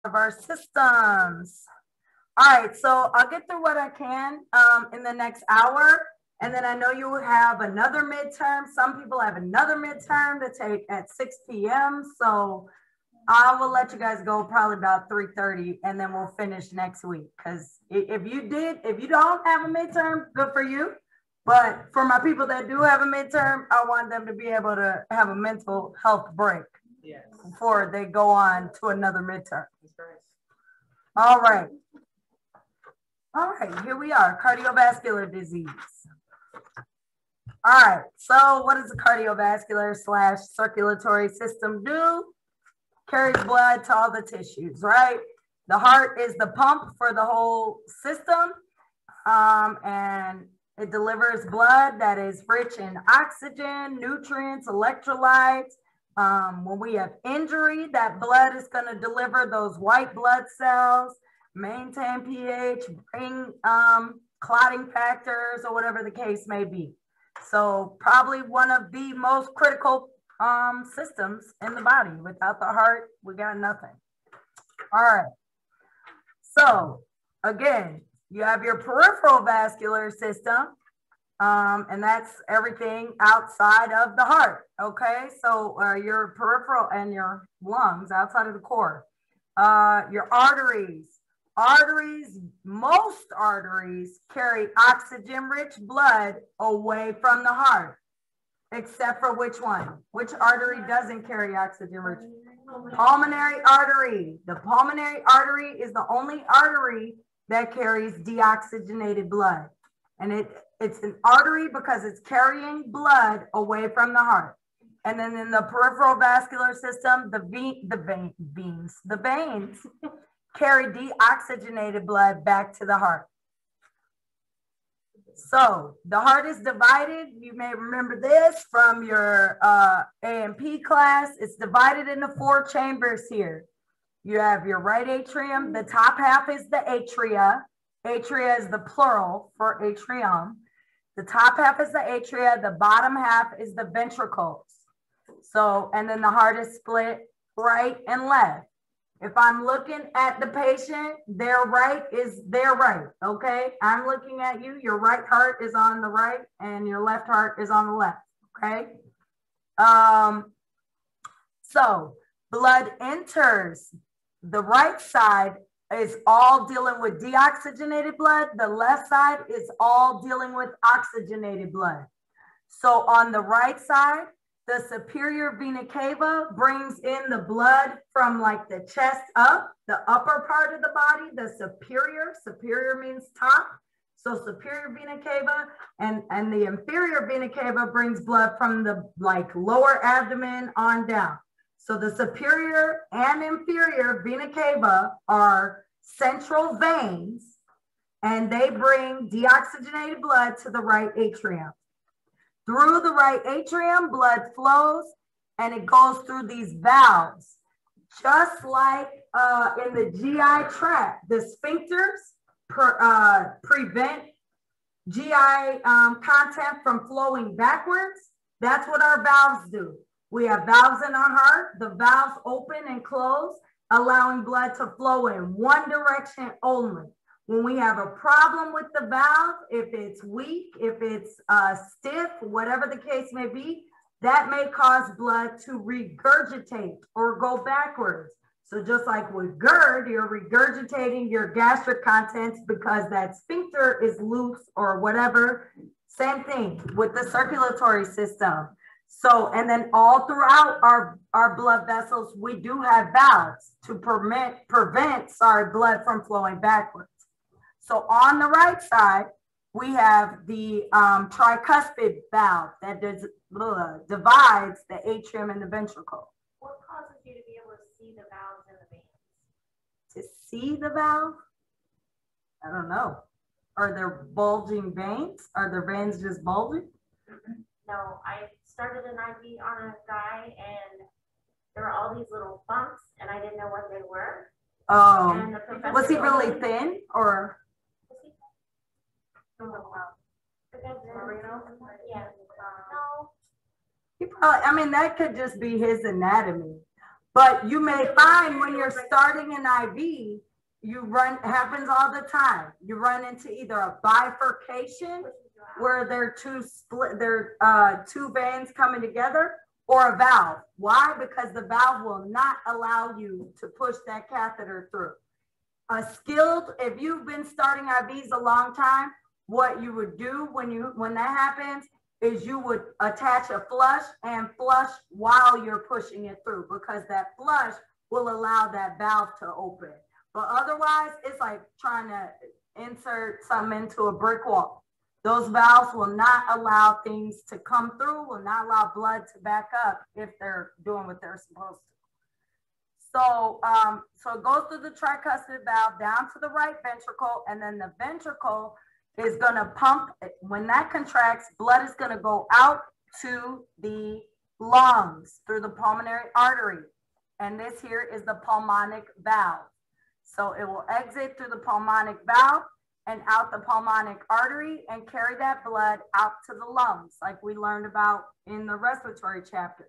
of our systems. All right, so I'll get through what I can in the next hour. And then I know you will have another midterm. Some people have another midterm to take at 6 p.m. So I will let you guys go probably about 3:30 and then we'll finish next week. Because if you don't have a midterm, good for you. But for my people that do have a midterm, I want them to be able to have a mental health break before they go on to another midterm. All right. All right, here we are, cardiovascular disease. All right, so what does the cardiovascular / circulatory system do? Carries blood to all the tissues, right? The heart is the pump for the whole system, and it delivers blood that is rich in oxygen, nutrients, electrolytes. When we have injury, that blood is going to deliver those white blood cells, maintain pH, bring clotting factors, or whatever the case may be. So probably one of the most critical systems in the body. Without the heart, we got nothing. All right. So again, you have your peripheral vascular system, and that's everything outside of the heart. Okay, so your peripheral and your lungs outside of the core. Your arteries. Most arteries carry oxygen-rich blood away from the heart, except for which one? Which artery doesn't carry oxygen-rich? Pulmonary artery. The pulmonary artery is the only artery that carries deoxygenated blood. And it's an artery because it's carrying blood away from the heart. And then in the peripheral vascular system, the veins carry deoxygenated blood back to the heart. So the heart is divided. You may remember this from your A&P class. It's divided into 4 chambers here. You have your right atrium. The top half is the atria. Atria is the plural for atrium. The top half is the atria. The bottom half is the ventricles. So, and then the heart is split right and left. If I'm looking at the patient, their right is their right, okay? I'm looking at you, your right heart is on the right and your left heart is on the left, okay? So blood enters, the right side is all dealing with deoxygenated blood. The left side is all dealing with oxygenated blood. So on the right side, the superior vena cava brings in the blood from like the chest up, the upper part of the body, the superior means top. So superior vena cava and the inferior vena cava brings blood from the like lower abdomen on down. So the superior and inferior vena cava are central veins and they bring deoxygenated blood to the right atrium. Through the right atrium, blood flows and it goes through these valves. Just like in the GI tract, the sphincters prevent GI content from flowing backwards. That's what our valves do. We have valves in our heart. The valves open and close, allowing blood to flow in one direction only. When we have a problem with the valve, if it's weak, if it's stiff, whatever the case may be, that may cause blood to regurgitate or go backwards. So just like with GERD, you're regurgitating your gastric contents because that sphincter is loose or whatever. Same thing with the circulatory system. So, and then all throughout our blood vessels, we do have valves to prevent blood from flowing backwards. So on the right side, we have the tricuspid valve that divides the atrium and the ventricle. What causes you to be able to see the valves and the veins? To see the valve? I don't know. Are there bulging veins? Are their veins just bulging? No, I started an IV on a guy and there were all these little bumps and I didn't know what they were. Oh, was he really thin or? Yeah. No. He probably, I mean, that could just be his anatomy. But you may find when you're starting an IV, happens all the time. You run into either a bifurcation where they're two veins coming together, or a valve. Why? Because the valve will not allow you to push that catheter through. If you've been starting IVs a long time, what you would do when that happens is you would attach a flush and flush while you're pushing it through, because that flush will allow that valve to open. But otherwise, it's like trying to insert something into a brick wall. Those valves will not allow things to come through, will not allow blood to back up if they're doing what they're supposed to. So it goes through the tricuspid valve down to the right ventricle, and then the ventricle is going to pump. When that contracts, blood is going to go out to the lungs through the pulmonary artery. And this here is the pulmonic valve. So it will exit through the pulmonic valve and out the pulmonic artery and carry that blood out to the lungs, like we learned about in the respiratory chapter.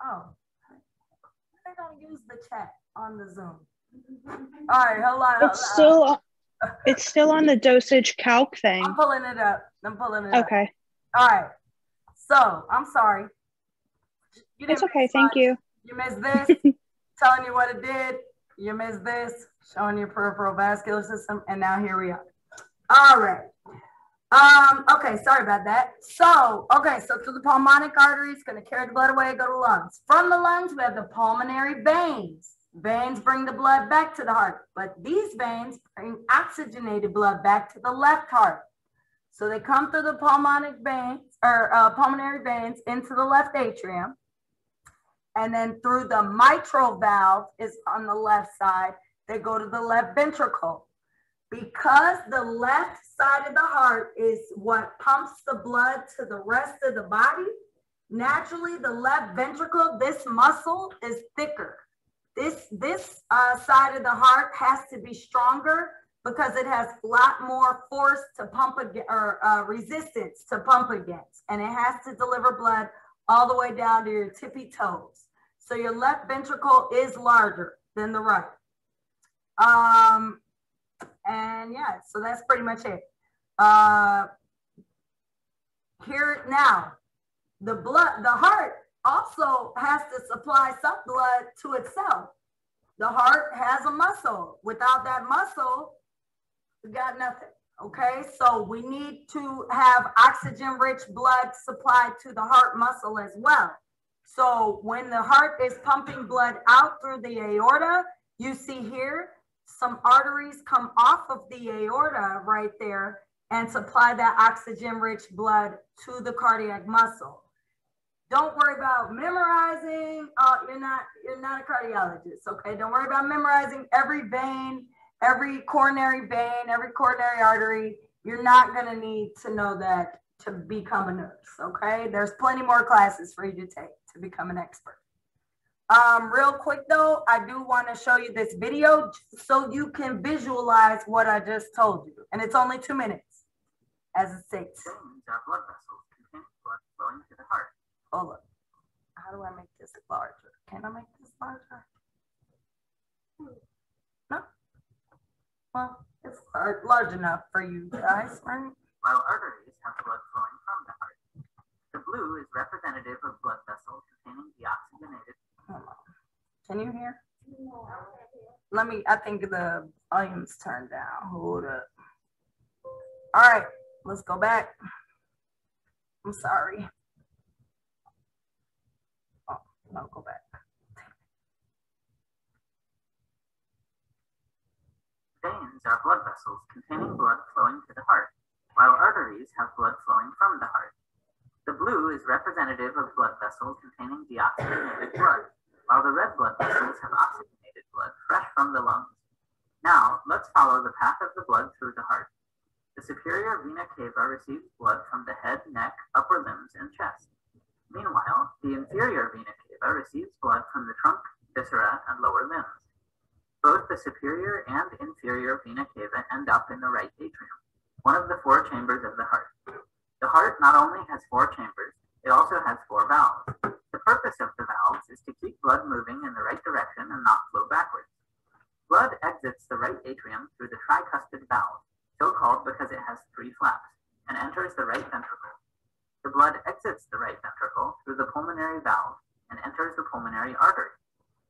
Oh, they don't use the chat on the Zoom. All right, hold on. It's still on the dosage calc thing. I'm pulling it up. Okay. All right. So I'm sorry. It's okay. Thank you. You missed this, telling you what it did. You missed this, showing your peripheral vascular system, and now here we are. All right. Okay, sorry about that. So through the pulmonic artery, it's going to carry the blood away, go to lungs. From the lungs, we have the pulmonary veins. Veins bring the blood back to the heart, but these veins bring oxygenated blood back to the left heart. So they come through the pulmonic veins or pulmonary veins into the left atrium, and then through the mitral valve is on the left side. They go to the left ventricle. Because the left side of the heart is what pumps the blood to the rest of the body, naturally the left ventricle, this muscle is thicker. This side of the heart has to be stronger because it has a lot more force to pump resistance to pump against, and it has to deliver blood all the way down to your tippy toes. So your left ventricle is larger than the right. And yeah, so that's pretty much it. Here now, the heart also has to supply some blood to itself. The heart has a muscle. Without that muscle, we got nothing. Okay, so we need to have oxygen-rich blood supplied to the heart muscle as well. So when the heart is pumping blood out through the aorta, you see here, some arteries come off of the aorta right there and supply that oxygen-rich blood to the cardiac muscle. Don't worry about memorizing. You're not a cardiologist, okay? Don't worry about memorizing every vein, every coronary vein, every coronary artery. You're not gonna need to know that to become a nurse, okay? There's plenty more classes for you to take to become an expert. Real quick though, I do want to show you this video so you can visualize what I just told you. And it's only 2 minutes, as it states. Veins are blood vessels containing blood flowing to the heart. Hold up. How do I make this larger? Can I make this larger? No? Well, it's large enough for you guys, right? While arteries have blood flowing from the heart. The blue is representative of blood vessels containing deoxygenated. Hold on. Can you hear? I think the volume's turned down. Hold up. All right, let's go back. I'm sorry. Oh, no, go back. Veins are blood vessels containing blood flowing to the heart, while arteries have blood flowing from the heart. The blue is representative of blood vessels containing deoxygenated blood, while the red blood vessels have oxygenated blood fresh from the lungs. Now, let's follow the path of the blood through the heart. The superior vena cava receives blood from the head, neck, upper limbs, and chest. Meanwhile, the inferior vena cava receives blood from the trunk, viscera, and lower limbs. Both the superior and inferior vena cava end up in the right atrium, one of the 4 chambers of the heart. The heart not only has 4 chambers, it also has 4 valves. The purpose of the valves is to keep blood moving in the right direction and not flow backwards. Blood exits the right atrium through the tricuspid valve, so called because it has 3 flaps, and enters the right ventricle. The blood exits the right ventricle through the pulmonary valve and enters the pulmonary artery.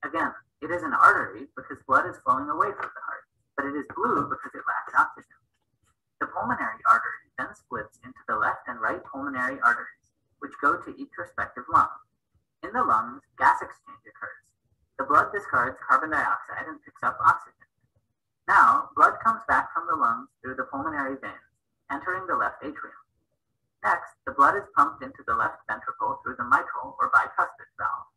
Again, it is an artery because blood is flowing away from the heart, but it is blue because it lacks oxygen. The pulmonary artery then splits into the left and right pulmonary arteries, which go to each respective lung. In the lungs, gas exchange occurs. The blood discards carbon dioxide and picks up oxygen. Now, blood comes back from the lungs through the pulmonary veins, entering the left atrium. Next, the blood is pumped into the left ventricle through the mitral or bicuspid valve.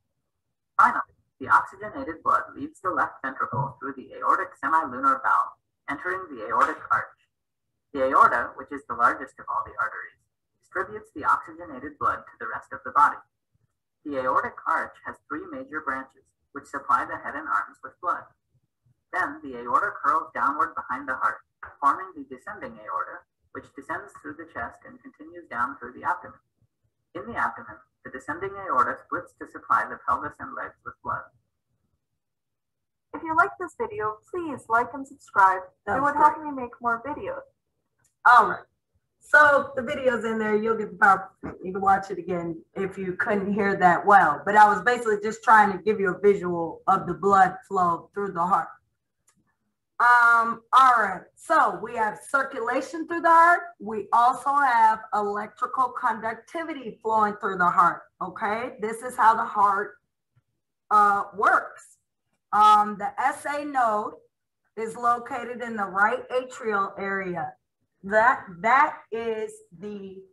Finally, the oxygenated blood leaves the left ventricle through the aortic semilunar valve, entering the aortic arch. The aorta, which is the largest of all the arteries, distributes the oxygenated blood to the rest of the body. The aortic arch has 3 major branches, which supply the head and arms with blood. Then the aorta curls downward behind the heart, forming the descending aorta, which descends through the chest and continues down through the abdomen. In the abdomen, the descending aorta splits to supply the pelvis and legs with blood. If you like this video, please like and subscribe. It would help me make more videos. All right. So the video's in there. You'll get the power. You can watch it again if you couldn't hear that well. But I was basically just trying to give you a visual of the blood flow through the heart. All right. So we have circulation through the heart. We also have electrical conductivity flowing through the heart. Okay. This is how the heart works. The SA node is located in the right atrial area. That is the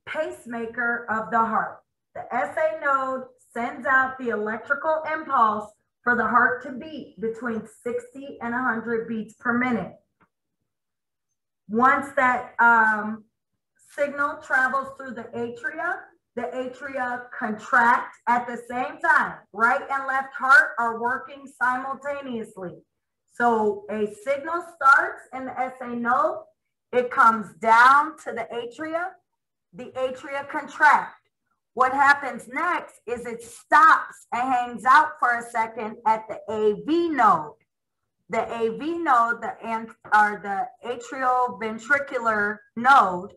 pacemaker of the heart. The SA node sends out the electrical impulse for the heart to beat between 60 and 100 beats per minute. Once that signal travels through the atria contract at the same time. Right and left heart are working simultaneously. So a signal starts in the SA node. It comes down to the atria contract. What happens next is it stops and hangs out for a second at the AV node. The AV node, the atrioventricular node,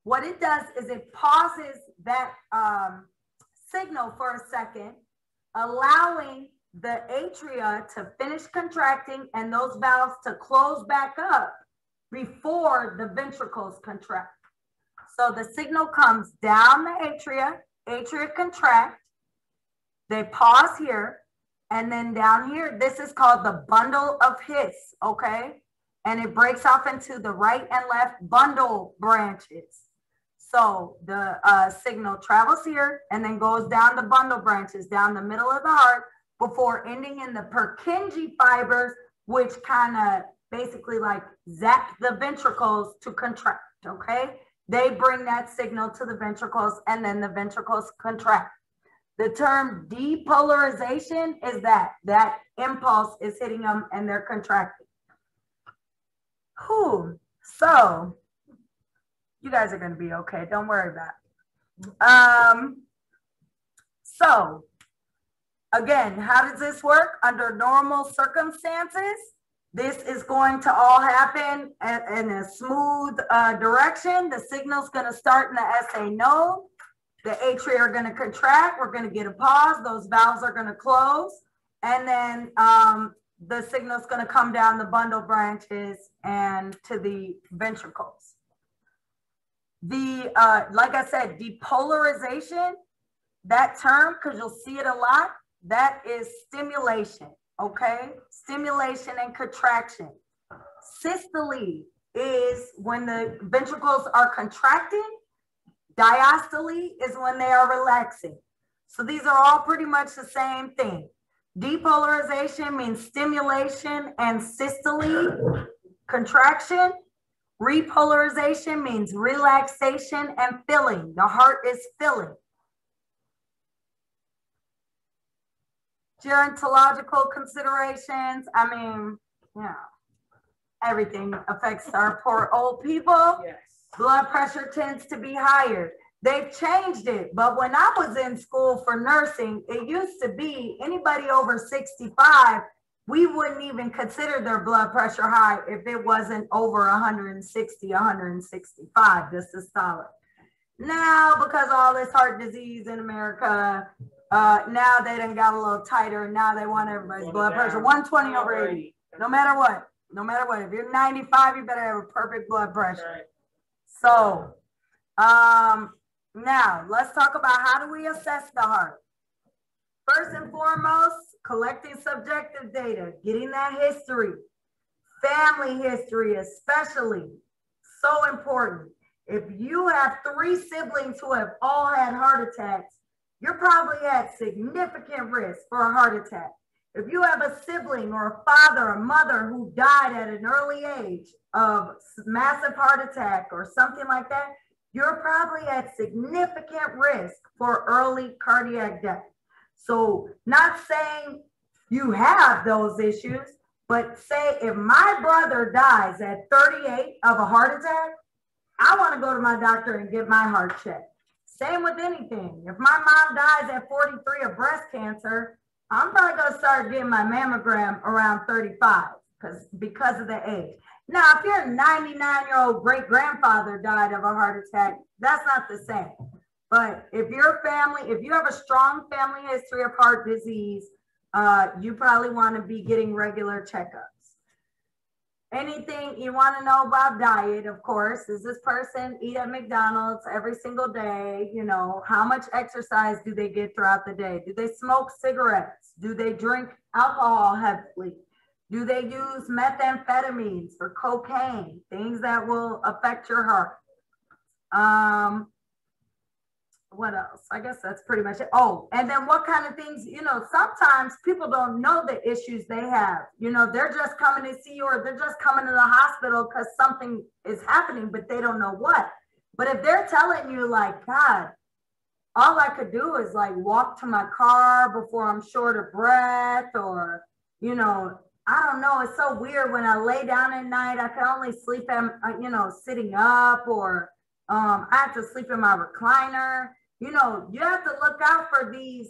what it does is it pauses that signal for a second, allowing the atria to finish contracting and those valves to close back up before the ventricles contract. So the signal comes down the atria contract, they pause here, and then down here, this is called the bundle of His, okay? And it breaks off into the right and left bundle branches. So the signal travels here and then goes down the bundle branches, down the middle of the heart, before ending in the Purkinje fibers, which kind of basically like zap the ventricles to contract, okay? They bring that signal to the ventricles and then the ventricles contract. The term depolarization is that impulse is hitting them and they're contracting. Whew. So you guys are going to be okay. Don't worry about it. So again, how does this work? Under normal circumstances, this is going to all happen in a smooth direction. The signal's going to start in the SA node. The atria are going to contract. We're going to get a pause. Those valves are going to close. And then the signal's going to come down the bundle branches and to the ventricles. Like I said, depolarization, that term, because you'll see it a lot, that is stimulation. Okay, stimulation and contraction. Systole is when the ventricles are contracting. Diastole is when they are relaxing. So these are all pretty much the same thing. Depolarization means stimulation and systole, contraction. Repolarization means relaxation and filling. The heart is filling. Gerontological considerations, I mean, you know, everything affects our poor old people. Yes. blood pressure tends to be higher. They've changed it, but when I was in school for nursing, it used to be anybody over 65, we wouldn't even consider their blood pressure high if it wasn't over 160, 165, the systolic. Now, because of all this heart disease in America, now they done got a little tighter. Now they want everybody's blood pressure 120 over 80, no matter what. No matter what. If you're 95, you better have a perfect blood pressure. So, now let's talk about how do we assess the heart. First and foremost, collecting subjective data, getting that history, family history especially, so important. If you have 3 siblings who have all had heart attacks, you're probably at significant risk for a heart attack. If you have a sibling or a father or mother who died at an early age of massive heart attack or something like that, you're probably at significant risk for early cardiac death. So not saying you have those issues, but say if my brother dies at 38 of a heart attack, I want to go to my doctor and get my heart checked. Same with anything. If my mom dies at 43 of breast cancer, I'm probably going to start getting my mammogram around 35 because of the age. Now, if your 99-year-old great-grandfather died of a heart attack, that's not the same. But if your family, if you have a strong family history of heart disease, you probably want to be getting regular checkups. Anything you want to know about diet, of course, does this person eat at McDonald's every single day? You know, how much exercise do they get throughout the day? Do they smoke cigarettes? Do they drink alcohol heavily? Do they use methamphetamines or cocaine, things that will affect your heart? What else? I guess that's pretty much it. Oh, and then what kind of things, you know, sometimes people don't know the issues they have. You know, they're just coming to see you or they're just coming to the hospital because something is happening, but they don't know what. But if they're telling you like, God, all I could do is like walk to my car before I'm short of breath, or, you know, I don't know. It's so weird when I lay down at night, I can only sleep, you know, sitting up, or I have to sleep in my recliner. You know, you have to look out for these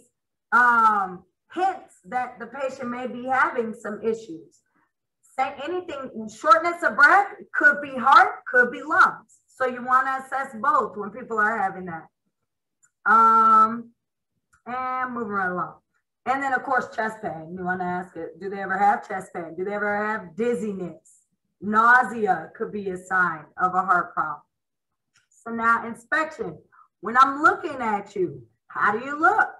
hints that the patient may be having some issues. Say anything, shortness of breath, could be heart, could be lungs. So you want to assess both when people are having that. And moving right along. And then of course, chest pain. You want to ask it, do they ever have chest pain? Do they ever have dizziness? Nausea could be a sign of a heart problem. So now inspection. When I'm looking at you, how do you look?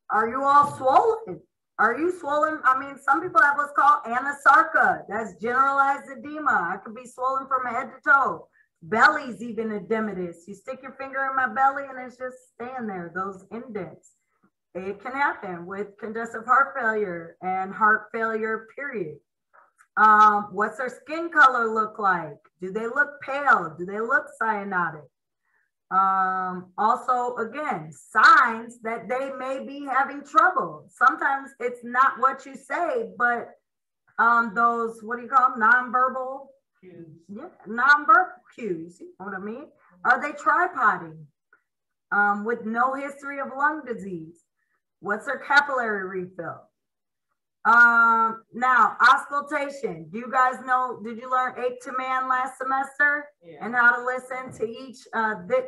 Are you all swollen? Are you swollen? I mean, some people have what's called anasarca. That's generalized edema. I could be swollen from head to toe. Belly's even edematous. You stick your finger in my belly and it's just staying there, those indents. It can happen with congestive heart failure and heart failure, period. What's their skin color look like? Do they look pale? Do they look cyanotic? Also, again, signs that they may be having trouble. Sometimes it's not what you say, but those, what do you call them? Nonverbal cues. Yeah, nonverbal cues. You know what I mean? Are they tripoding with no history of lung disease? What's their capillary refill? Now, auscultation. Do you guys know, did you learn ape to man last semester? Yeah. And how to listen to each,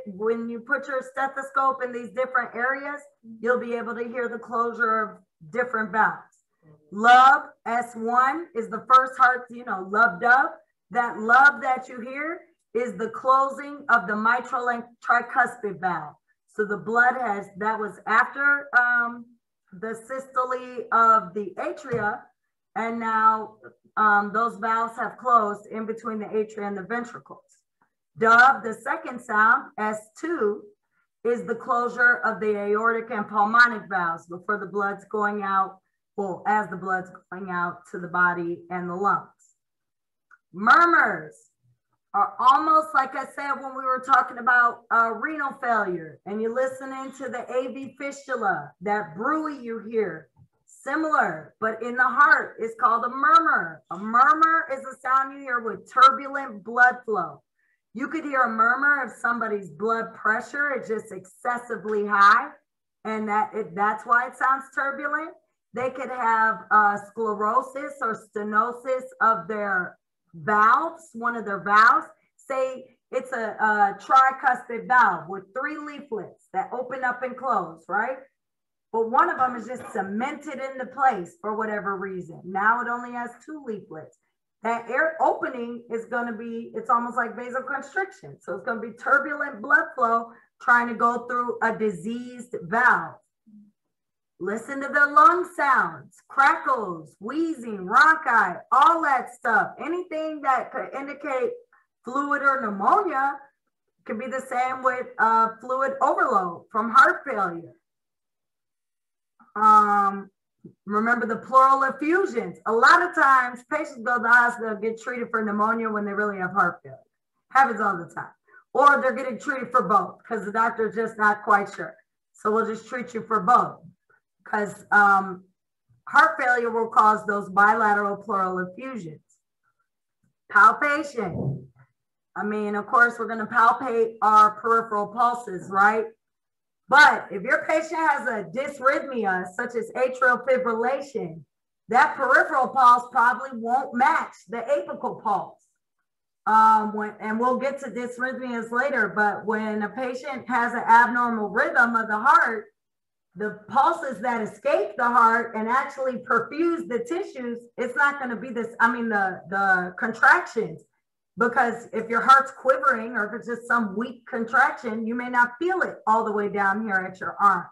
when you put your stethoscope in these different areas, you'll be able to hear the closure of different valves. Lub, S1 is the first heart, you know, lub dub. That lub that you hear is the closing of the mitral and tricuspid valve. So the blood has, that was after, the systole of the atria, and now those valves have closed in between the atria and the ventricles. Dub, the second sound, S2, is the closure of the aortic and pulmonic valves before the blood's going out, well, as the blood's going out to the body and the lungs. Murmurs are almost like I said when we were talking about renal failure, and you're listening to the AV fistula, that bruit you hear, similar, but in the heart is called a murmur. A murmur is a sound you hear with turbulent blood flow. You could hear a murmur if somebody's blood pressure is just excessively high, and that's why it sounds turbulent. They could have sclerosis or stenosis of their valves, one of their valves. Say it's a tricuspid valve with 3 leaflets that open up and close, right? But one of them is just cemented into place for whatever reason. Now it only has 2 leaflets. That air opening is going to be, it's almost like vasoconstriction. So it's going to be turbulent blood flow trying to go through a diseased valve. Listen to the lung sounds, crackles, wheezing, rhonchi, all that stuff. Anything that could indicate fluid or pneumonia could be the same with fluid overload from heart failure. Remember the pleural effusions. A lot of times patients go to the hospital, get treated for pneumonia when they really have heart failure. Happens all the time. Or they're getting treated for both because the doctor's just not quite sure. So we'll just treat you for both. Because heart failure will cause those bilateral pleural effusions. Palpation. I mean, of course, we're going to palpate our peripheral pulses, right? But if your patient has a dysrhythmia, such as atrial fibrillation, that peripheral pulse probably won't match the apical pulse. And we'll get to dysrhythmias later, but when a patient has an abnormal rhythm of the heart, the pulses that escape the heart and actually perfuse the tissues, it's not going to be this, the contractions, because if your heart's quivering or if it's just some weak contraction, you may not feel it all the way down here at your arm.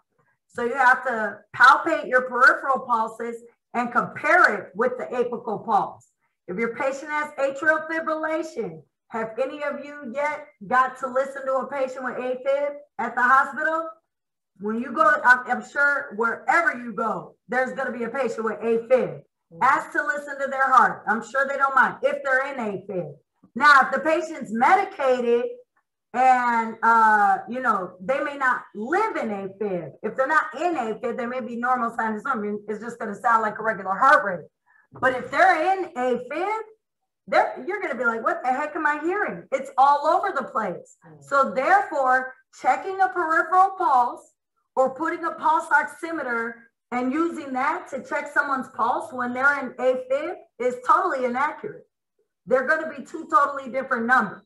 So you have to palpate your peripheral pulses and compare it with the apical pulse. If your patient has atrial fibrillation, have any of you yet got to listen to a patient with AFib at the hospital? When you go, I'm sure wherever you go, there's going to be a patient with AFib. Ask to listen to their heart. I'm sure they don't mind if they're in AFib. Now, if the patient's medicated and, they may not live in AFib. If they're not in AFib, there may be normal sinusoidal. It's just going to sound like a regular heart rate. But if they're in AFib, you're going to be like, what the heck am I hearing? It's all over the place. So therefore, checking a peripheral pulse or putting a pulse oximeter and using that to check someone's pulse when they're in AFib is totally inaccurate. They're going to be 2 totally different numbers.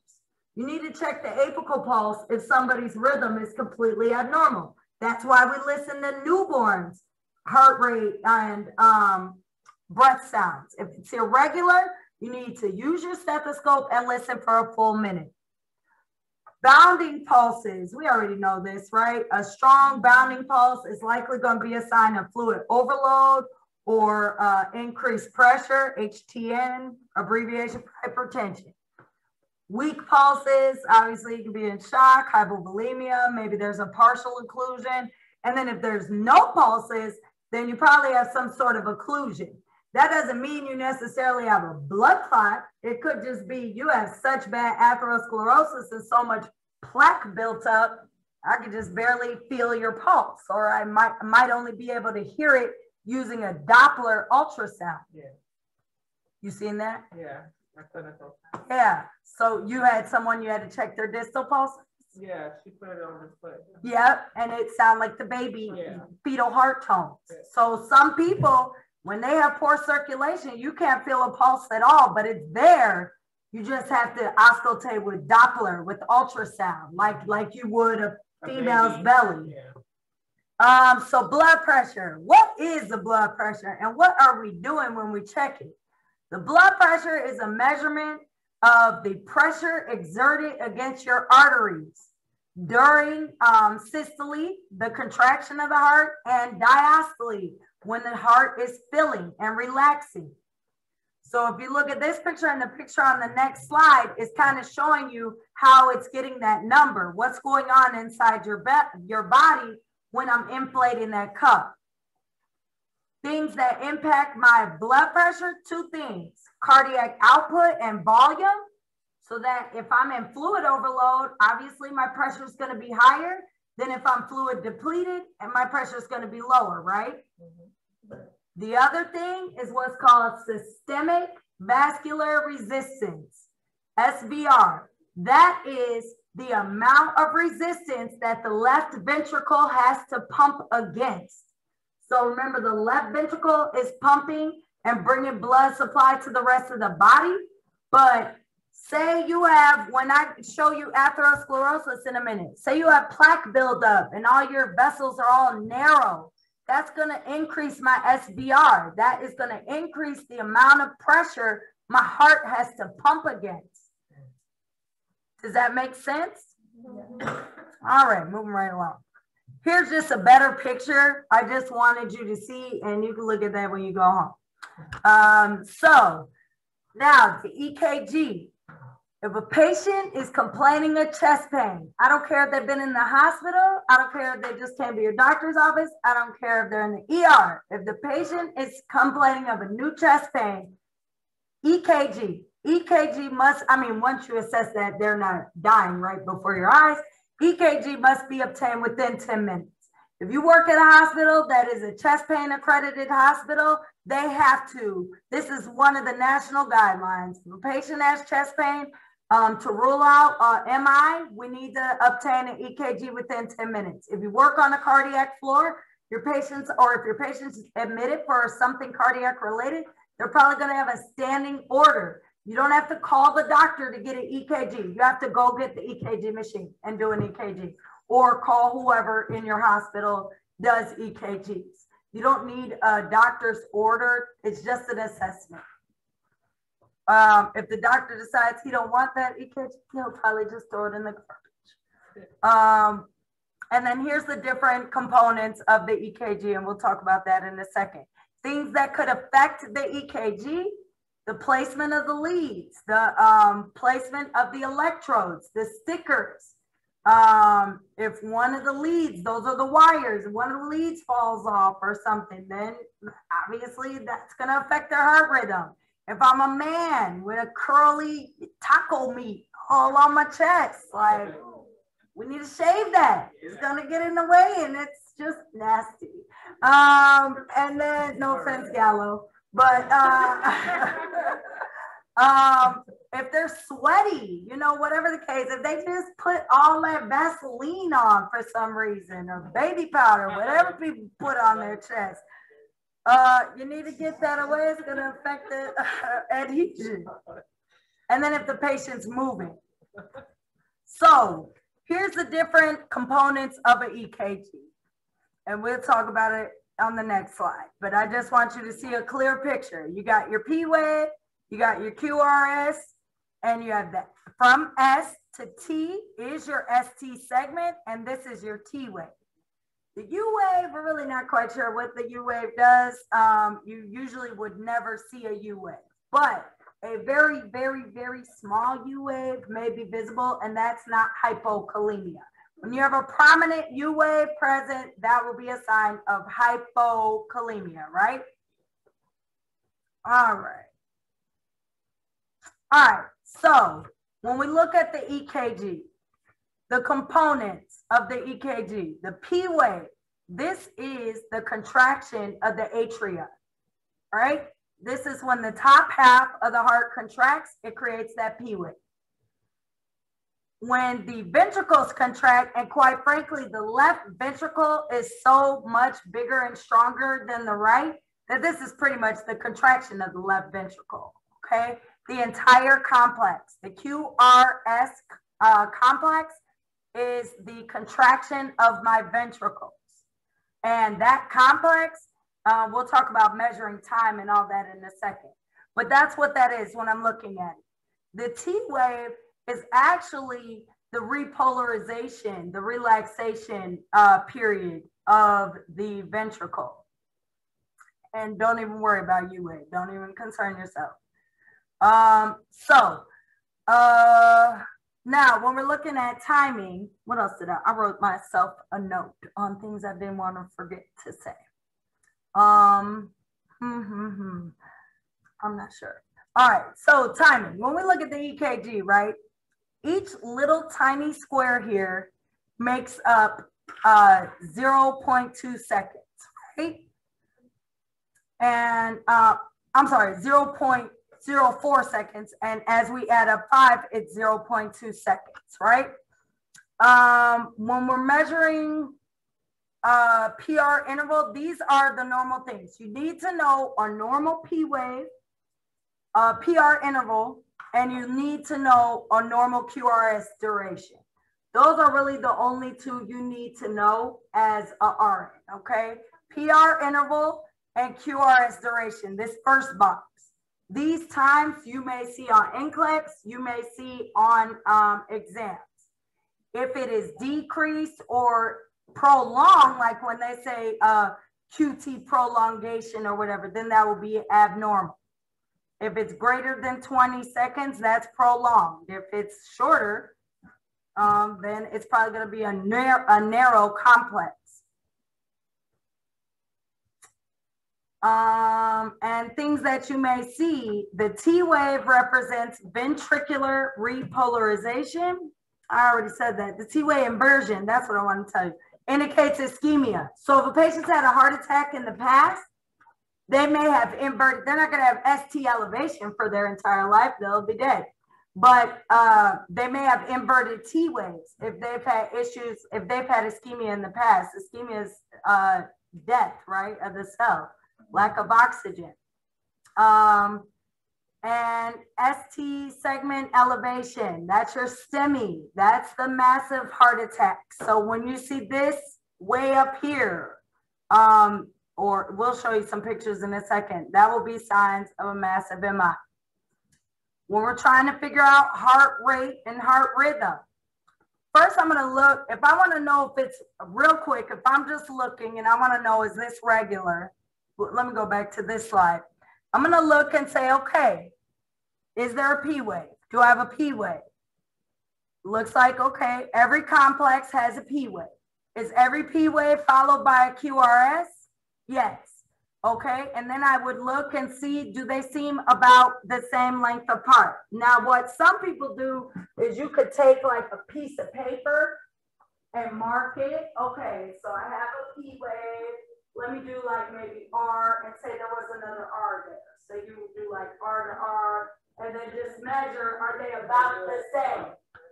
You need to check the apical pulse if somebody's rhythm is completely abnormal. That's why we listen to newborns' heart rate and breath sounds. If it's irregular, you need to use your stethoscope and listen for a full minute. Bounding pulses, we already know this, right? A strong bounding pulse is likely going to be a sign of fluid overload or increased pressure, HTN, abbreviation for hypertension. Weak pulses, obviously you can be in shock, hypovolemia, maybe there's a partial occlusion. And then if there's no pulses, then you probably have some sort of occlusion. That doesn't mean you necessarily have a blood clot. It could just be you have such bad atherosclerosis and so much plaque built up, I could just barely feel your pulse, or I might only be able to hear it using a Doppler ultrasound. Yeah. You seen that? Yeah, my clinical. Yeah. So you had someone you had to check their distal pulse? Yeah, she put it on display. Yep, and it sounded like the baby fetal heart tones. Yeah. So some people, when they have poor circulation, you can't feel a pulse at all, but it's there. You just have to auscultate with Doppler, with ultrasound, like you would a female's belly. Yeah. So blood pressure. What is the blood pressure and what are we doing when we check it? The blood pressure is a measurement of the pressure exerted against your arteries during systole, the contraction of the heart, and diastole, when the heart is filling and relaxing. So if you look at this picture and the picture on the next slide, is kind of showing you how it's getting that number, what's going on inside your body when I'm inflating that cup. Things that impact my blood pressure, 2 things, cardiac output and volume. So that if I'm in fluid overload, obviously my pressure is going to be higher than if I'm fluid depleted and my pressure is going to be lower, right? Mm-hmm. The other thing is what's called systemic vascular resistance, SVR. That is the amount of resistance that the left ventricle has to pump against. So remember, the left ventricle is pumping and bringing blood supply to the rest of the body. But say you have, when I show you atherosclerosis in a minute, say you have plaque buildup and all your vessels are all narrow, that's going to increase my SVR. That is going to increase the amount of pressure my heart has to pump against. Does that make sense? Yeah. All right, moving right along. Here's just a better picture. I just wanted you to see, and you can look at that when you go home. So now the EKG. If a patient is complaining of chest pain, I don't care if they've been in the hospital. I don't care if they just came to your doctor's office. I don't care if they're in the ER. If the patient is complaining of a new chest pain, EKG. EKG must, once you assess that they're not dying right before your eyes, EKG must be obtained within 10 minutes. If you work at a hospital that is a chest pain accredited hospital, they have to, this is one of the national guidelines. If a patient has chest pain, to rule out MI, we need to obtain an EKG within 10 minutes. If you work on a cardiac floor, your patients, or if your patient's admitted for something cardiac related, they're probably going to have a standing order. You don't have to call the doctor to get an EKG. You have to go get the EKG machine and do an EKG, or call whoever in your hospital does EKGs. You don't need a doctor's order. It's just an assessment. If the doctor decides he don't want that EKG, he'll probably just throw it in the garbage. And then here's the different components of the EKG, and we'll talk about that in a second. Things that could affect the EKG: the placement of the leads, the placement of the electrodes, the stickers. If one of the leads, those are the wires, one of the leads falls off or something, then obviously that's going to affect their heart rhythm. If I'm a man with a curly taco meat all on my chest, like, we need to shave that. It's going to get in the way, and it's just nasty. And then, no offense, Gallo, but if they're sweaty, whatever the case, if they just put all that Vaseline on for some reason, or baby powder, whatever people put on their chest, you need to get that away. It's going to affect the adhesion. And then if the patient's moving. So here's the different components of an EKG. And we'll talk about it on the next slide. But I just want you to see a clear picture. You got your P wave, you got your QRS, and you have that. From S to T is your ST segment, and this is your T wave. The U wave, we're really not quite sure what the U wave does. You usually would never see a U wave, but a very, very, very small U wave may be visible, and that's not hypokalemia. When you have a prominent U wave present, that will be a sign of hypokalemia, right? All right. All right, so when we look at the EKG, the components of the EKG, the P wave, this is the contraction of the atria, all right? This is when the top half of the heart contracts, it creates that P wave. When the ventricles contract, and quite frankly, the left ventricle is so much bigger and stronger than the right, that this is pretty much the contraction of the left ventricle, okay? The entire complex, the QRS complex, is the contraction of my ventricles. And that complex, we'll talk about measuring time and all that in a second. But that's what that is when I'm looking at it. The T wave is actually the repolarization, the relaxation period of the ventricle. And don't even worry about U wave. Don't even concern yourself. Now when we're looking at timing, what else did I wrote myself a note on things I didn't want to forget to say. I'm not sure. All right, so timing. When we look at the EKG, right, each little tiny square here makes up 0.2 seconds, right? And I'm sorry, 0.5 0.04 seconds. And as we add up 5, it's 0.2 seconds, right? When we're measuring PR interval, these are the normal things. You need to know a normal P wave, PR interval, and you need to know a normal QRS duration. Those are really the only two you need to know as a RN, okay? PR interval and QRS duration, this first box. These times you may see on NCLEX, you may see on exams. If it is decreased or prolonged, like when they say QT prolongation or whatever, then that will be abnormal. If it's greater than 20 seconds, that's prolonged. If it's shorter, then it's probably going to be a narrow complex. And things that you may see, the T wave represents ventricular repolarization. I already said that. The T wave inversion, that's what I want to tell you, indicates ischemia. So if a patient's had a heart attack in the past, they may have inverted, they're not going to have ST elevation for their entire life, they'll be dead. But they may have inverted T waves if they've had issues, if they've had ischemia in the past. Ischemia is death, right, of the cell, lack of oxygen. And ST segment elevation, that's your STEMI, that's the massive heart attack. So when you see this way up here, or we'll show you some pictures in a second, that will be signs of a massive MI. When we're trying to figure out heart rate and heart rhythm, first I'm gonna look, if I wanna know if it's real quick, if I'm just looking and I wanna know, is this regular? Let me go back to this slide. I'm gonna look and say, okay, is there a P wave? Do I have a P wave? Looks like, okay, every complex has a P wave. Is every P wave followed by a QRS? Yes. Okay, and then I would look and see, do they seem about the same length apart? Now, what some people do is you could take like a piece of paper and mark it. Okay, so I have a P wave. Let me do like maybe R and say there was another R there. So you would do like R to R and then just measure, are they about the same?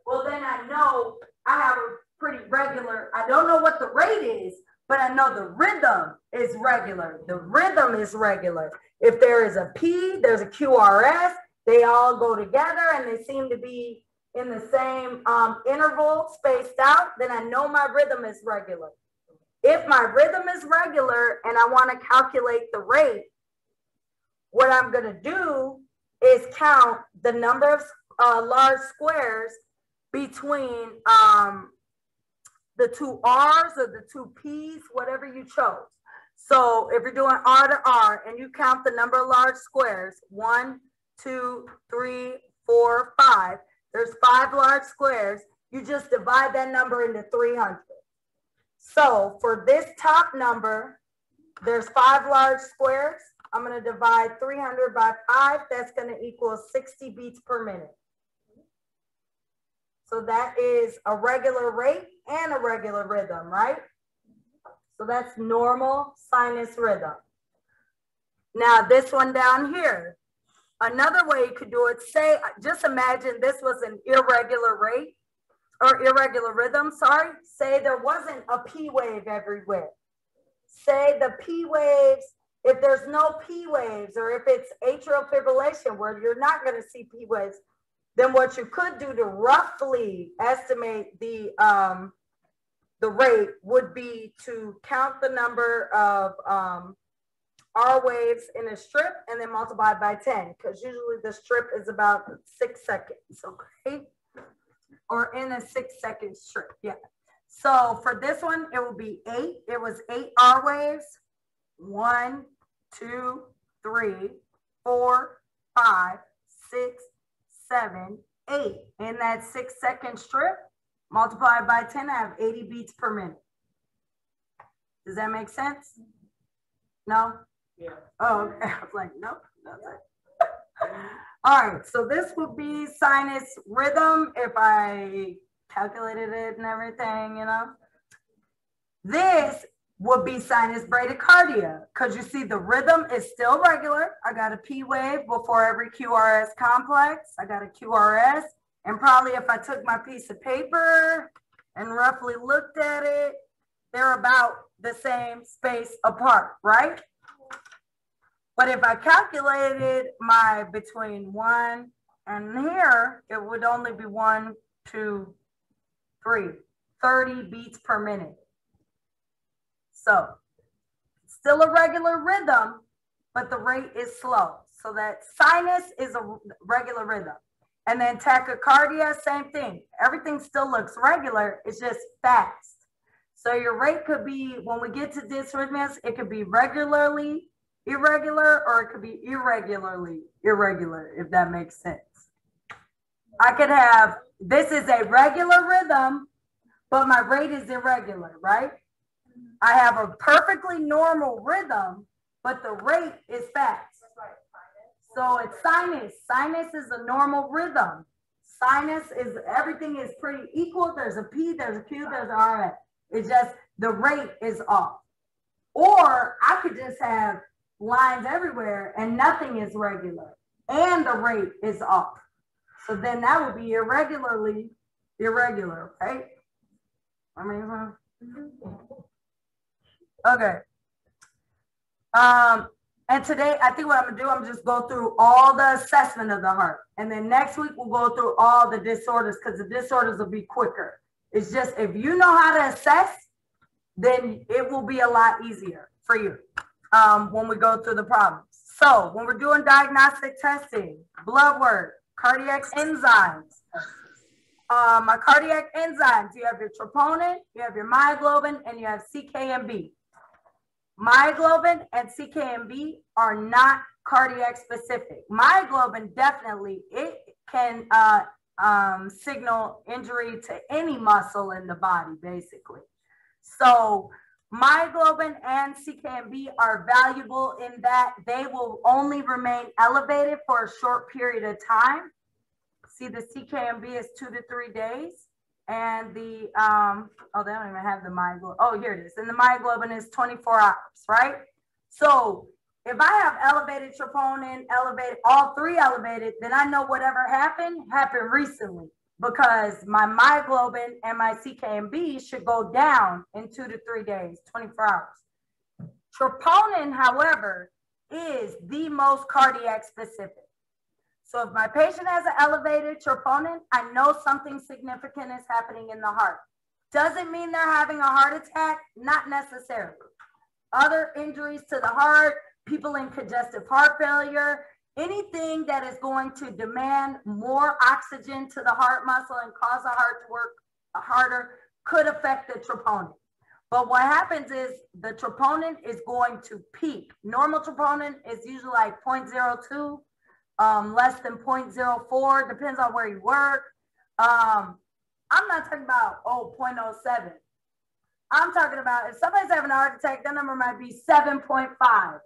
Well, then I know I have a pretty regular, I don't know what the rate is, but I know the rhythm is regular. The rhythm is regular. If there is a P, there's a QRS, they all go together and they seem to be in the same interval spaced out, then I know my rhythm is regular. If my rhythm is regular and I want to calculate the rate, what I'm going to do is count the number of large squares between the two R's or the two P's, whatever you chose. So if you're doing R to R and you count the number of large squares, 1, 2, 3, 4, 5, there's 5 large squares, you just divide that number into 300. So for this top number, there's 5 large squares. I'm going to divide 300 by 5. That's going to equal 60 beats per minute. So that is a regular rate and a regular rhythm, right? So that's normal sinus rhythm. Now this one down here, another way you could do it, say, just imagine this was an irregular rate or irregular rhythm, sorry. Say there wasn't a P wave everywhere. Say the P waves, if there's no P waves or if it's atrial fibrillation where you're not going to see P waves, then what you could do to roughly estimate the rate would be to count the number of R waves in a strip and then multiply by 10, because usually the strip is about 6 seconds, okay? Or in a 6-second strip, yeah. So for this one, it will be 8. It was 8 R waves. 1, 2, 3, 4, 5, 6, 7, 8. In that 6-second strip, multiplied by 10, I have 80 beats per minute. Does that make sense? No? Yeah. Oh, okay. I was like, nope, that's it. All right, so this would be sinus rhythm if I calculated it and everything, you know. This would be sinus bradycardia, because you see the rhythm is still regular. I got a P wave before every QRS complex. I got a QRS, and probably if I took my piece of paper and roughly looked at it, they're about the same space apart, right? But if I calculated my between 1 and here, it would only be 1, 2, 3, 30 beats per minute. So still a regular rhythm, but the rate is slow. So that sinus is a regular rhythm. And then tachycardia, same thing. Everything still looks regular, it's just fast. So your rate could be, when we get to dysrhythmias, it could be regularly irregular, or it could be irregularly irregular, if that makes sense. I could have, this is a regular rhythm, but my rate is irregular, right? I have a perfectly normal rhythm, but the rate is fast. So it's sinus. Sinus is a normal rhythm. Sinus is, everything is pretty equal. There's a P, there's a Q, there's an RF. It's just the rate is off. Or I could just have lines everywhere and nothing is regular and the rate is off. So then that would be irregularly irregular, right? I mean, okay. And today, I think what I'm gonna do, I'm just go through all the assessment of the heart. And then next week, we'll go through all the disorders, because the disorders will be quicker. It's just, if you know how to assess, then it will be a lot easier for you when we go through the problems. So when we're doing diagnostic testing, blood work, cardiac enzymes, my cardiac enzymes, you have your troponin, you have your myoglobin, and you have CK&B. Myoglobin and CK&B are not cardiac specific. Myoglobin definitely, it can signal injury to any muscle in the body, basically. So myoglobin and CK&B are valuable in that they will only remain elevated for a short period of time. See, the CK&B is 2 to 3 days. And the, oh, they don't even have the myoglobin. Oh, here it is. And the myoglobin is 24 hours, right? So if I have elevated troponin, elevated, all three elevated, then I know whatever happened recently, because my myoglobin and my CK&B should go down in 2 to 3 days, 24 hours. Troponin, however, is the most cardiac specific. So if my patient has an elevated troponin, I know something significant is happening in the heart. Doesn't mean they're having a heart attack, not necessarily. Other injuries to the heart, people in congestive heart failure, anything that is going to demand more oxygen to the heart muscle and cause the heart to work harder could affect the troponin. But what happens is the troponin is going to peak. Normal troponin is usually like 0.02. Less than 0.04, depends on where you work. I'm not talking about, 0.07. I'm talking about if somebody's having a heart attack, that number might be 7.5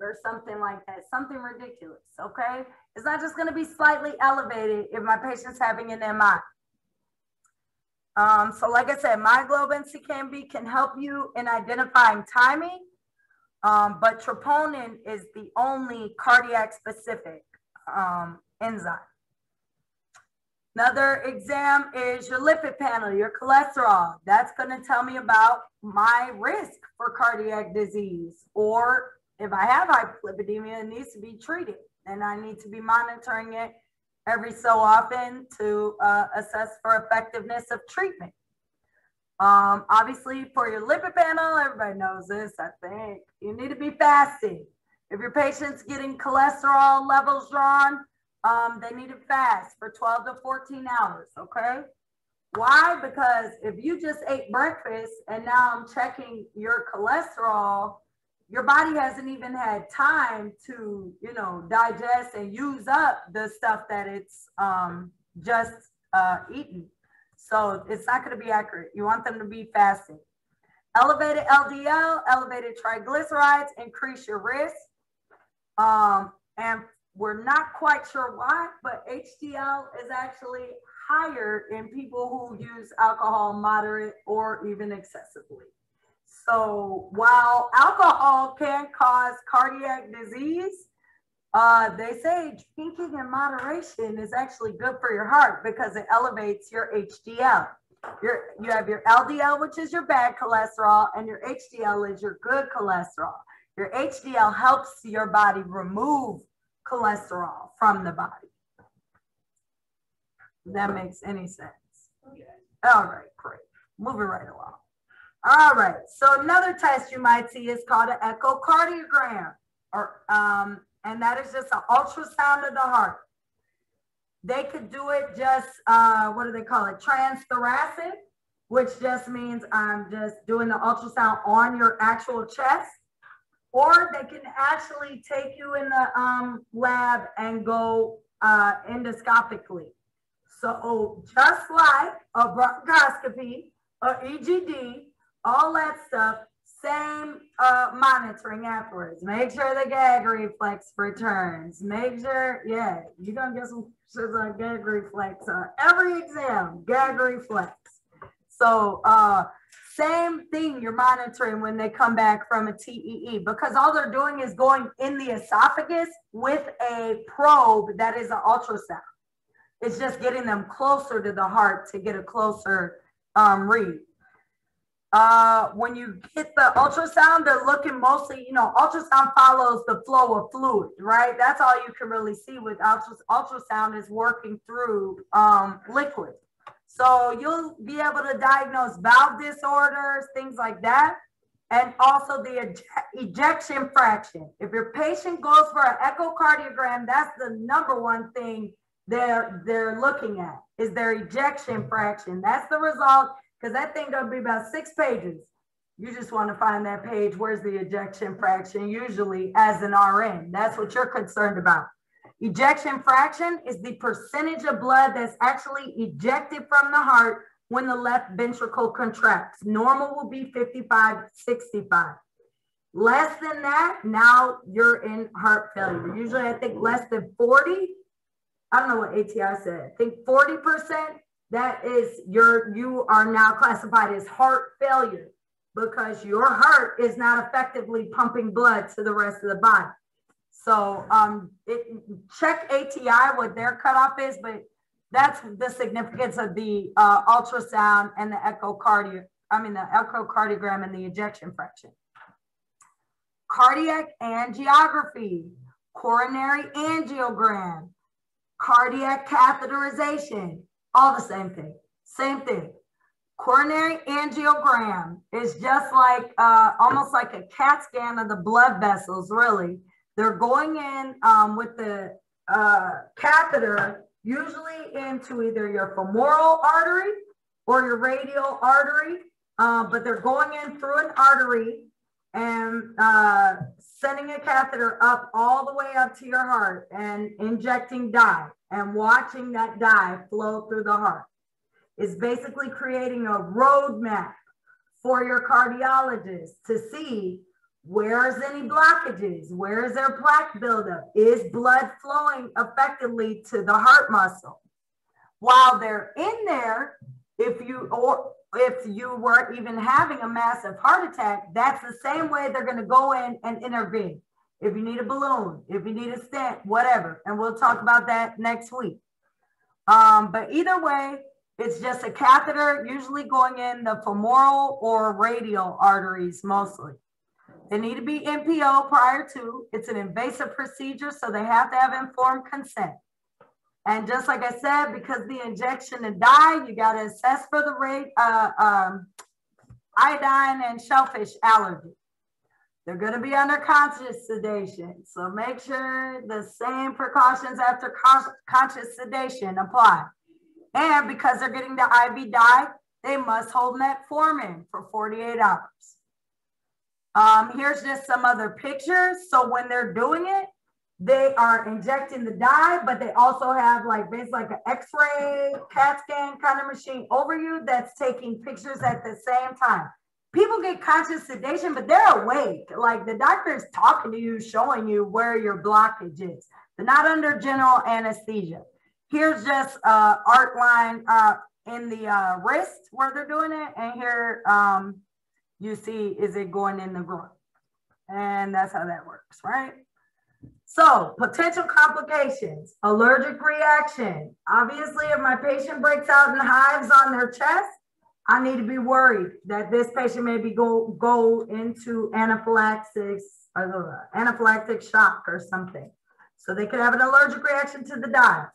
or something like that, something ridiculous, okay? It's not just gonna be slightly elevated if my patient's having an MI. So like I said, myoglobin, CK&B can help you in identifying timing, but troponin is the only cardiac specific enzyme. Another exam is your lipid panel, your cholesterol. That's going to tell me about my risk for cardiac disease, or if I have hyperlipidemia, it needs to be treated, and I need to be monitoring it every so often to assess for effectiveness of treatment. Obviously, for your lipid panel, everybody knows this, I think, you need to be fasting. If your patient's getting cholesterol levels drawn, they need to fast for 12 to 14 hours, okay? Why? Because if you just ate breakfast and now I'm checking your cholesterol, your body hasn't even had time to, you know, digest and use up the stuff that it's just eaten. So it's not going to be accurate. You want them to be fasting. Elevated LDL, elevated triglycerides increase your risk. And we're not quite sure why, but HDL is actually higher in people who use alcohol moderate or even excessively. So while alcohol can cause cardiac disease, they say drinking in moderation is actually good for your heart because it elevates your HDL. You have your LDL, which is your bad cholesterol, and your HDL is your good cholesterol. Your HDL helps your body remove cholesterol from the body. If that makes any sense. All right, great. Moving right along. All right, so another test you might see is called an echocardiogram, and that is just an ultrasound of the heart. They could do it just, what do they call it? Transthoracic, which just means I'm just doing the ultrasound on your actual chest. Or they can actually take you in the lab and go endoscopically. So just like a bronchoscopy, or EGD, all that stuff, same monitoring afterwards. Make sure the gag reflex returns. Make sure, yeah, you're gonna get some pictures on gag reflex on every exam, gag reflex. So same thing you're monitoring when they come back from a TEE, because all they're doing is going in the esophagus with a probe that is an ultrasound. It's just getting them closer to the heart to get a closer read. When you get the ultrasound, they're looking mostly, you know, ultrasound follows the flow of fluid, right? That's all you can really see with ultrasound is working through liquid. So you'll be able to diagnose valve disorders, things like that. And also the ejection fraction. If your patient goes for an echocardiogram, that's the number one thing they're looking at is their ejection fraction. That's the result, because that thing gonna be about 6 pages. You just want to find that page. Where's the ejection fraction? Usually as an RN, that's what you're concerned about. Ejection fraction is the percentage of blood that's actually ejected from the heart when the left ventricle contracts. Normal will be 55, 65. Less than that, now you're in heart failure. Usually I think less than 40. I don't know what ATI said. I think 40%, that is you are now classified as heart failure because your heart is not effectively pumping blood to the rest of the body. So check ATI what their cutoff is, but that's the significance of the ultrasound and the echocardiogram and the ejection fraction. Cardiac angiography, coronary angiogram, cardiac catheterization, all the same thing, same thing. Coronary angiogram is just like, almost like a CAT scan of the blood vessels, really. They're going in with the catheter, usually into either your femoral artery or your radial artery, but they're going in through an artery and sending a catheter up all the way up to your heart and injecting dye and watching that dye flow through the heart. It's basically creating a roadmap for your cardiologist to see where's any blockages, where's there plaque buildup, is blood flowing effectively to the heart muscle. While they're in there, if you were even having a massive heart attack, that's the same way they're going to go in and intervene. If you need a balloon, if you need a stent, whatever. And we'll talk about that next week. But either way, it's just a catheter, usually going in the femoral or radial arteries mostly. They need to be NPO prior to. It's an invasive procedure, so they have to have informed consent. And just like I said, because the injection of dye, you got to assess for the rate, iodine and shellfish allergy. They're going to be under conscious sedation. So make sure the same precautions after conscious sedation apply. And because they're getting the IV dye, they must hold metformin for 48 hours. Here's just some other pictures. So when they're doing it, they are injecting the dye, but they also have like basically like an X-ray, CAT scan kind of machine over you that's taking pictures at the same time. People get conscious sedation, but they're awake. Like the doctor is talking to you, showing you where your blockage is. They're not under general anesthesia. Here's just art line in the wrist where they're doing it. And here you see, is it going in the groin? And that's how that works, right? So potential complications, allergic reaction. Obviously, if my patient breaks out in hives on their chest, I need to be worried that this patient may be go into anaphylactic shock or something. So they could have an allergic reaction to the dye.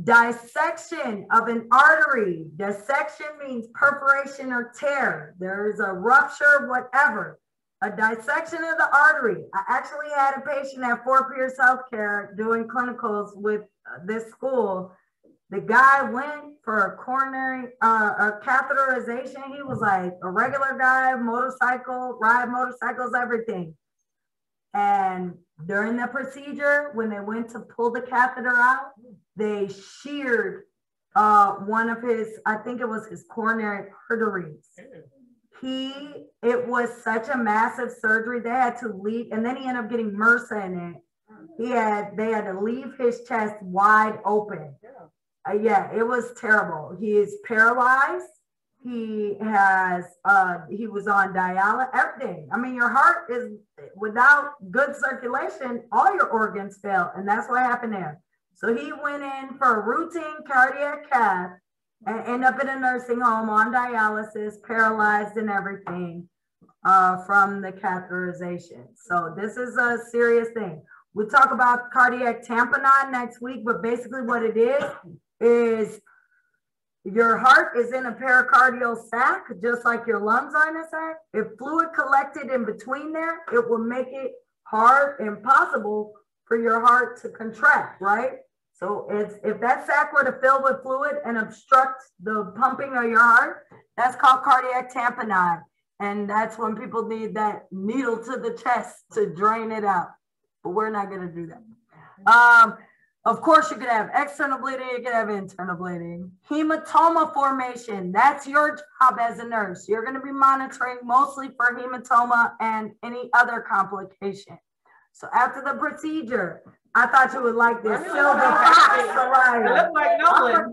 Dissection of an artery. Dissection means perforation or tear. There is a rupture, whatever. A dissection of the artery. I actually had a patient at Fort Pierce Healthcare doing clinicals with this school. The guy went for a coronary, a catheterization. He was like a regular guy, motorcycle, ride motorcycles, everything. And during the procedure, when they went to pull the catheter out, they sheared one of his, I think it was his coronary arteries. It was such a massive surgery. They had to leave, and then he ended up getting MRSA in it. They had to leave his chest wide open. Yeah, it was terrible. He is paralyzed. He was on dialysis, everything. I mean, your heart is, without good circulation, all your organs fail. And that's what happened there. So he went in for a routine cardiac cath and ended up in a nursing home on dialysis, paralyzed and everything from the catheterization. So this is a serious thing. We'll talk about cardiac tamponade next week, but basically what it is your heart is in a pericardial sac, just like your lungs are in a sac. If fluid collected in between there, it will make it hard, impossible for your heart to contract, right? So if that sac were to fill with fluid and obstruct the pumping of your heart, that's called cardiac tamponade. And that's when people need that needle to the chest to drain it out. But we're not going to do that. Of course, you could have external bleeding, you could have internal bleeding. Hematoma formation, that's your job as a nurse. You're going to be monitoring mostly for hematoma and any other complication. So after the procedure, I thought you would like this silver fox. It looked like Nolan.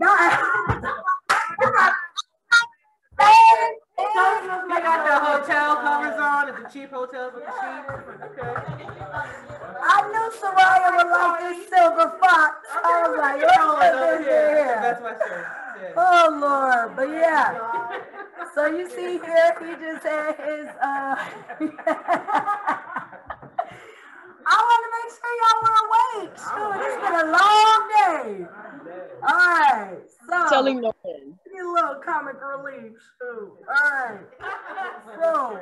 They got the hotel covers on. It's a cheap hotel with the sheets. Okay. I knew Soraya would like this silver fox. I was like, what's here? That's my shirt. Yeah. Oh Lord, but yeah. So you see here, he just had his. I want to make sure y'all were awake. Shoot, it's been a long day. All right, so Telling no one. need a little comic relief. Shoot. All right. So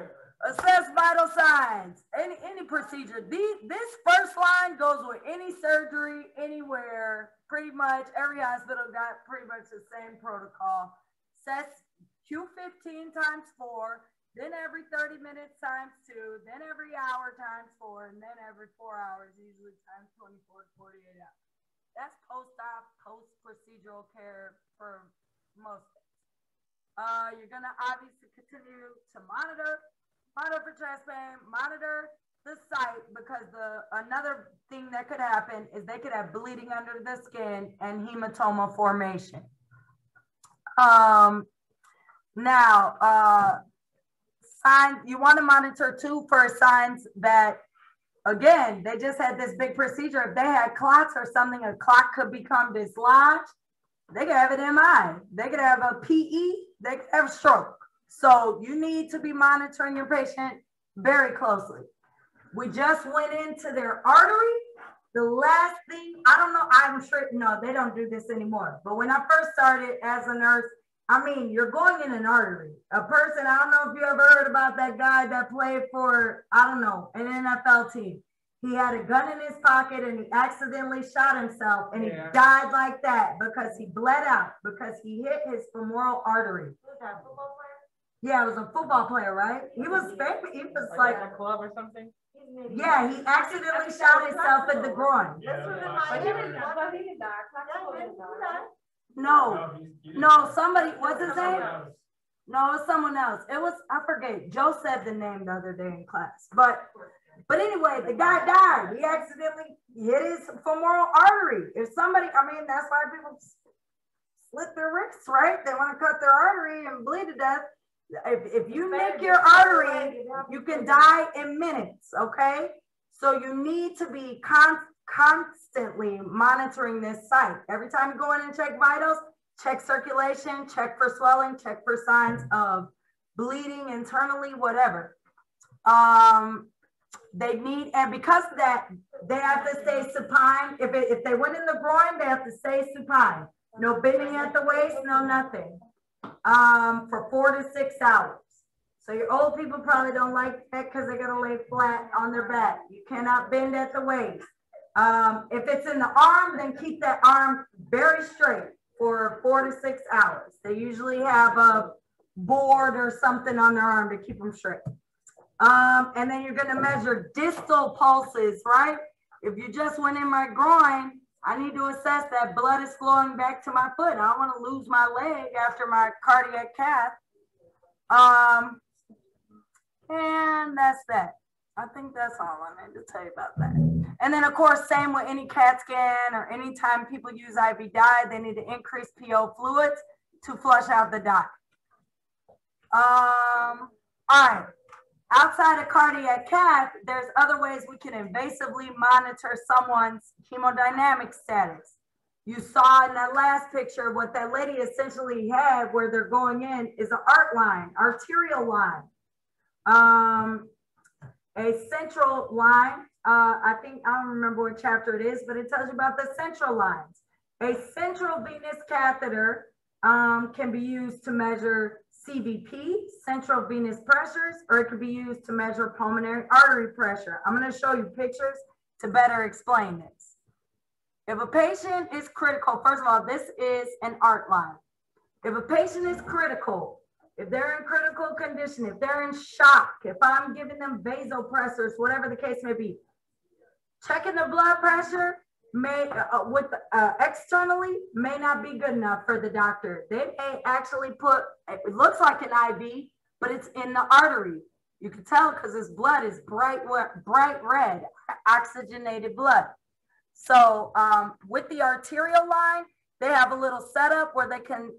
assess vital signs. Any procedure. This first line goes with any surgery, anywhere. Pretty much every hospital got pretty much the same protocol. Assess Q15 times 4. Then every 30 minutes times 2, then every hour times 4, and then every 4 hours, usually times 24 to 48 hours. That's post-op, post-procedural care for most things. You're gonna obviously continue to monitor for chest pain, monitor the site, because another thing that could happen is they could have bleeding under the skin and hematoma formation. Signs, you want to monitor too for signs that, again, they just had this big procedure. If they had clots or something, a clot could become dislodged. They could have an MI. They could have a PE. They could have a stroke. So you need to be monitoring your patient very closely. We just went into their artery. The last thing, I don't know, I'm sure, no, they don't do this anymore. But when I first started as a nurse, I mean, you're going in an artery. A person, I don't know if you ever heard about that guy that played for, I don't know, an NFL team. He had a gun in his pocket and he accidentally shot himself and he died like that because he bled out, because he hit his femoral artery. Was that a football player? Yeah, it was a football player, right? He was famous. He was like a club or something? Yeah, he accidentally shot himself in the groin. No, somebody, what's his name? No, it was someone else. It was, I forget. Joe said the name the other day in class. But anyway, the guy died. He accidentally hit his femoral artery. If somebody, I mean, that's why people slit their wrists, right? They want to cut their artery and bleed to death. If you nick your artery, you can die in minutes, okay? So you need to be constantly monitoring this site. Every time you go in and check vitals, check circulation, check for swelling, check for signs of bleeding internally, whatever. They need, and because of that, they have to stay supine. If they went in the groin, they have to stay supine. No bending at the waist, no nothing. For 4 to 6 hours. So your old people probably don't like that because they're gonna lay flat on their back. You cannot bend at the waist. If it's in the arm, then keep that arm very straight for 4 to 6 hours. They usually have a board or something on their arm to keep them straight. And then you're gonna measure distal pulses, right? If you just went in my groin, I need to assess that blood is flowing back to my foot. I don't want to lose my leg after my cardiac cath. And that's that. I think that's all I need to tell you about that. And then of course, same with any CAT scan or anytime people use IV dye, they need to increase PO fluids to flush out the dye. All right. Outside of cardiac cath, there's other ways we can invasively monitor someone's hemodynamic status. You saw in that last picture what that lady essentially had where they're going in is an arterial line. A central line, I don't remember what chapter it is, but it tells you about the central lines. A central venous catheter can be used to measure CVP, central venous pressures, or it could be used to measure pulmonary artery pressure. I'm going to show you pictures to better explain this. If a patient is critical, first of all, this is an art line. If a patient is critical, if they're in critical condition, if they're in shock, if I'm giving them vasopressors, whatever the case may be, checking the blood pressure may externally may not be good enough for the doctor. They may actually put, it looks like an IV, but it's in the artery. You can tell because his blood is bright red, oxygenated blood. So with the arterial line, they have a little setup where they can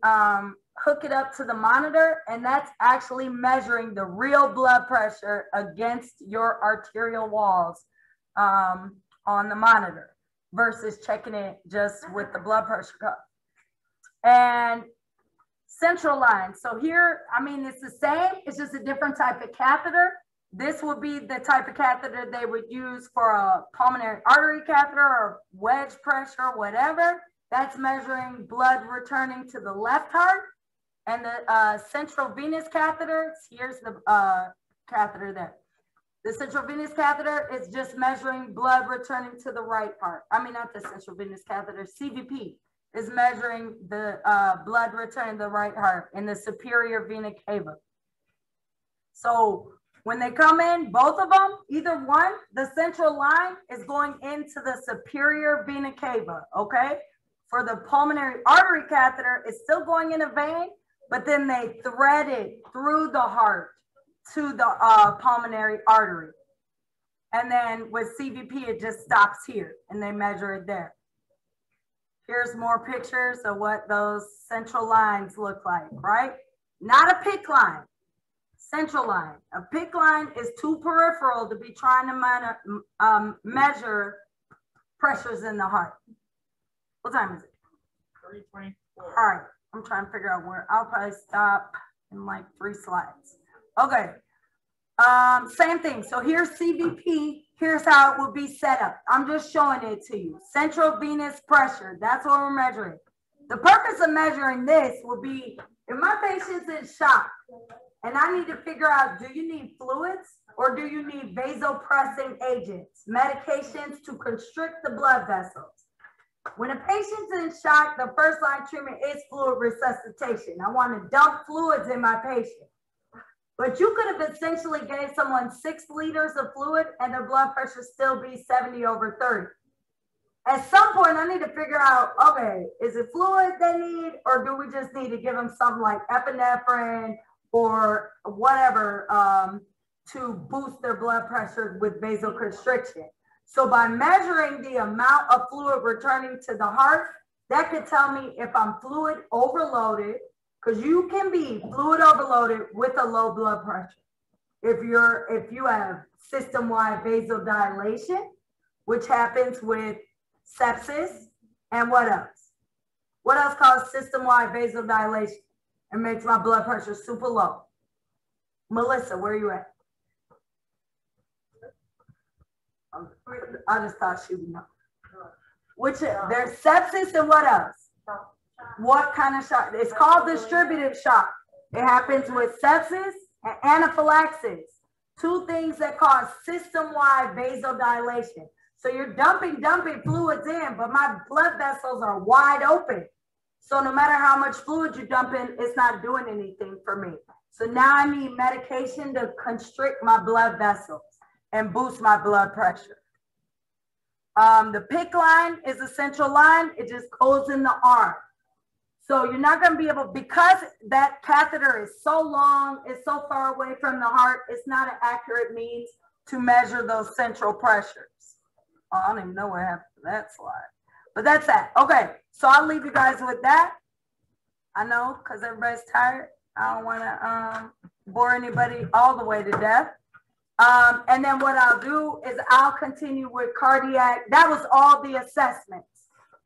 hook it up to the monitor, and that's actually measuring the real blood pressure against your arterial walls on the monitor versus checking it just with the blood pressure cuff. And central line. So here, I mean, it's the same, it's just a different type of catheter. This would be the type of catheter they would use for a pulmonary artery catheter or wedge pressure, whatever. That's measuring blood returning to the left heart. And the central venous catheter, here's the catheter there. The central venous catheter is just measuring blood returning to the right part. I mean, not the central venous catheter, CVP is measuring the blood returning to the right heart in the superior vena cava. So when they come in, both of them, either one, the central line is going into the superior vena cava, okay? For the pulmonary artery catheter, it's still going in a vein, but then they thread it through the heart to the pulmonary artery. And then with CVP, it just stops here and they measure it there. Here's more pictures of what those central lines look like, right? Not a PICC line, central line. A PICC line is too peripheral to be trying to measure pressures in the heart. What time is it? 3:24. All right, I'm trying to figure out where. I'll probably stop in like 3 slides. Okay, same thing. So here's CVP. Here's how it would be set up. I'm just showing it to you. Central venous pressure, that's what we're measuring. The purpose of measuring this will be if my patient's in shock and I need to figure out, do you need fluids or do you need vasopressing agents, medications to constrict the blood vessels? When a patient's in shock, the first line treatment is fluid resuscitation. I want to dump fluids in my patient. But you could have essentially gave someone 6 liters of fluid and their blood pressure still be 70/30. At some point, I need to figure out, okay, is it fluid they need, or do we just need to give them something like epinephrine or whatever to boost their blood pressure with vasoconstriction? So by measuring the amount of fluid returning to the heart, that could tell me if I'm fluid overloaded because you can be fluid overloaded with a low blood pressure. If you have system-wide vasodilation, which happens with sepsis, and what else? What else causes system-wide vasodilation and makes my blood pressure super low? Melissa, where are you at? I just thought she would know. There's sepsis and what else? What kind of shock? It's called distributive shock. It happens with sepsis and anaphylaxis. Two things that cause system-wide vasodilation. So you're dumping fluids in, but my blood vessels are wide open. So no matter how much fluid you dump in, it's not doing anything for me. So now I need medication to constrict my blood vessels and boost my blood pressure. The PICC line is a central line. It just goes in the arm. So you're not going to be able, because that catheter is so long, it's so far away from the heart, it's not an accurate means to measure those central pressures. Oh, I don't even know what happened to that slide. But that's that. Okay, so I'll leave you guys with that. I know, because everybody's tired. I don't want to bore anybody all the way to death. And then what I'll do is I'll continue with cardiac. That was all the assessments.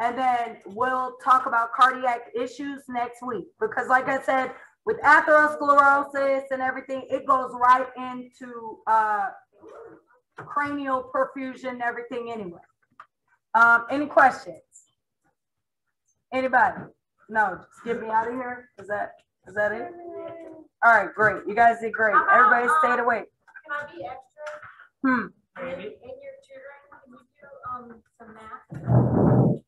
And then we'll talk about cardiac issues next week. Because like I said, with atherosclerosis and everything, it goes right into cranial perfusion and everything anyway. Any questions? Anybody? No, just get me out of here. Is that it? All right, great. You guys did great. Everybody stayed awake. Can I be extra? In your tutoring, can you do some math?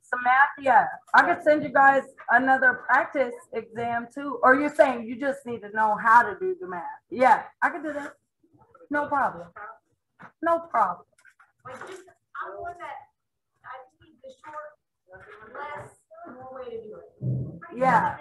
Some math, yeah. I could send you guys another practice exam too. Or you're saying you just need to know how to do the math. Yeah, I could do that. No problem. No problem. Like just, I'm the one that I just need the short, less, more way to do it. Yeah.